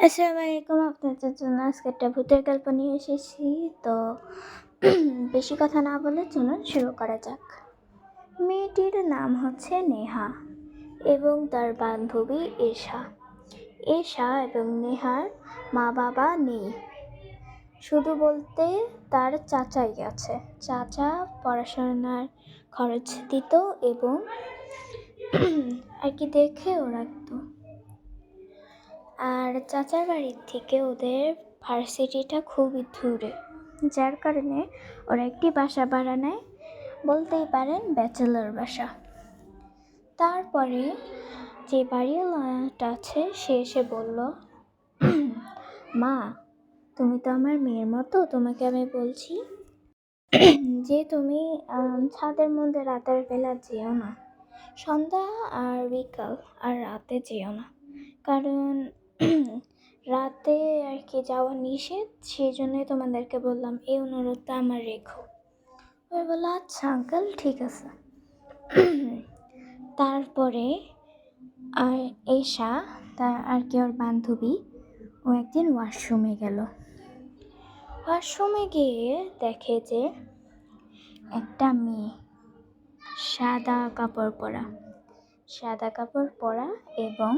আসসালামু আলাইকুম। আপনাদের জন্য আজকে একটা ভূতের গল্প নিয়ে এসেছি। তো বেশি কথা না বলে চলুন শুরু করা যাক। মেয়েটির নাম হচ্ছে নেহা এবং তার বান্ধবী এশা। এশা এবং নেহার মা বাবা নেই, শুধু বলতে তার চাচাই আছে। চাচা পড়াশোনার খরচ দিত এবং আর কি দেখেও রাখতো। আর চাচার বাড়ির থেকে ওদের ভার্সিটিটা খুবই দূরে, যার কারণে ওরা একটি বাসা ভাড়া নেয়, বলতেই পারেন ব্যাচেলর বাসা। তারপরে যে বাড়িওয়ালাটা আছে সে এসে বলল, মা তুমি তো আমার মেয়ের মতো, তোমাকে আমি বলছি যে তুমি ছাদের মধ্যে রাতের বেলা যেও না, সন্ধ্যা আর বিকাল আর রাতে যেও না, কারণ রাতে আর কি যাওয়া নিষেধ, সেই জন্যই তোমাদেরকে বললাম, এই অনুরোধটা আমার রেখো। ওই বললো আচ্ছা আঙ্কেল ঠিক আছে। তারপরে আর এশা তার আর কি ওর বান্ধবী ও একদিন ওয়াশরুমে গেল। ওয়াশরুমে গিয়ে দেখে যে একটা মেয়ে সাদা কাপড় পরা এবং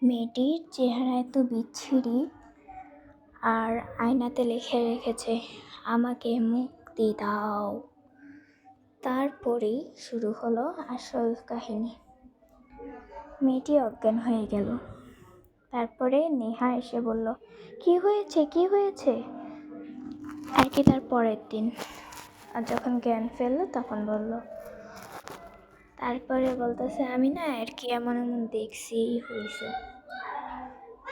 মেয়েটির চেহারা এত বিচ্ছিরি, আর আয়নাতে লিখে রেখেছে আমাকে মুক্তি দাও। তারপরেই শুরু হলো আসল কাহিনী। মেয়েটি অজ্ঞান হয়ে গেল। তারপরে নেহা এসে বলল, কি হয়েছে আর কি। তার পরের দিন আর যখন জ্ঞান ফেললো তখন বলল, তারপরে বলতেছে আমি না আর কি এমন দেখছি হয়েছে।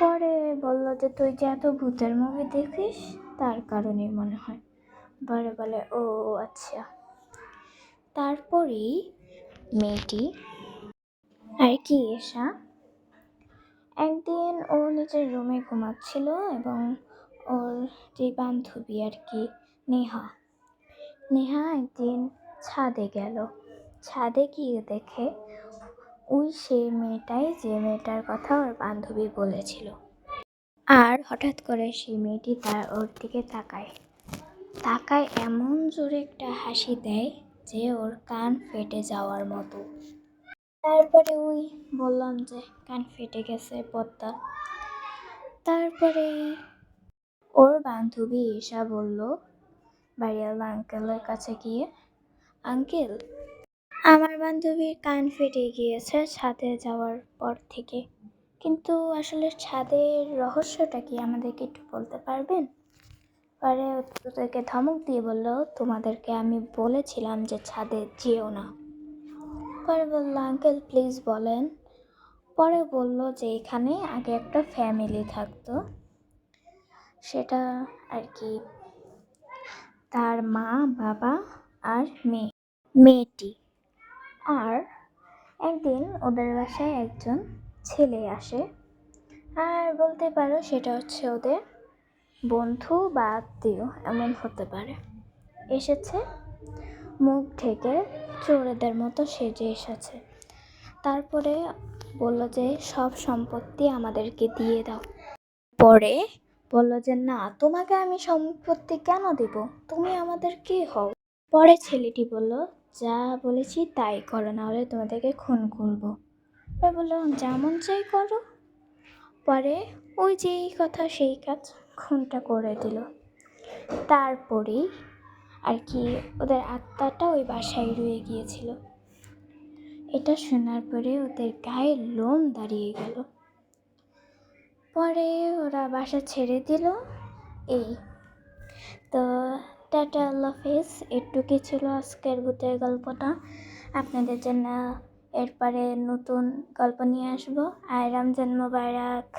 পরে বলল যে তুই যে এত ভূতের মুভি দেখিস তার কারণে মনে হয়। পরে বলে ও আচ্ছা। তারপরেই মেয়েটি আর কি এসা একদিন ও নিজের রুমে ঘুমাচ্ছিল এবং ওর যে বান্ধবী আর কি নেহা একদিন ছাদে গেল। ছাদে গিয়ে দেখে ওই সে মেয়েটাই যে মেয়েটার কথা ওর বান্ধবী বলেছিল। আর হঠাৎ করে সেই মেয়েটি ওর দিকে তাকায় এমন জোরে একটা হাসি দেয় যে ওর কান ফেটে যাওয়ার মতো। তারপরে ওই বললাম যে কান ফেটে গেছে পদ্মা। তারপরে ওর বান্ধবী এসা বলল বাড়িওয়ালা আঙ্কেলের কাছে গিয়ে, আঙ্কেল আমার বান্ধবীর কান ফেটে গিয়েছে ছাদে যাওয়ার পর থেকে, কিন্তু আসলে ছাদের রহস্যটা কি আমাদেরকে একটু বলতে পারবেন? পরে ওদেরকে ধমক দিয়ে বলল, তোমাদেরকে আমি বলেছিলাম যে ছাদে যেও না। পরে বলল আঙ্কেল প্লিজ বলেন। পরে বলল যে এখানে আগে একটা ফ্যামিলি থাকতো, সেটা আর কি তার মা বাবা আর মেয়েটি। আর একদিন ওদের বাসায় একজন ছেলে আসে, আর বলতে পারো সেটা হচ্ছে ওদের বন্ধু বা আত্মীয় এমন হতে পারে। এসেছে মুখ ঢেকে চোরেদের মতো সেজে এসেছে। তারপরে বলল যে সব সম্পত্তি আমাদেরকে দিয়ে দাও। পরে বলল যে না, তোমাকে আমি সম্পত্তি কেন দেব, তুমি আমাদের কে হও? পরে ছেলেটি বলল যা বলেছি তাই করো, না হলে তোমাদেরকে খুন করবো। পরে বললো যেমন চাই করো। পরে ওই যেই কথা সেই কাজ, খুনটা করে দিল। তারপরেই আর কি ওদের আত্মাটা ওই বাসায় রয়ে গিয়েছিল। এটা শোনার পরে ওদের গায়ে লোম দাঁড়িয়ে গেল। পরে ওরা বাসা ছেড়ে দিল। এই তো টাটা আল্লাহ হাফেজ। এটুকুই ছিল আজকের ভূতের গল্পটা আপনাদের জন্য। এরপরে নতুন গল্প নিয়ে আসবো। আর রমজান মোবারক।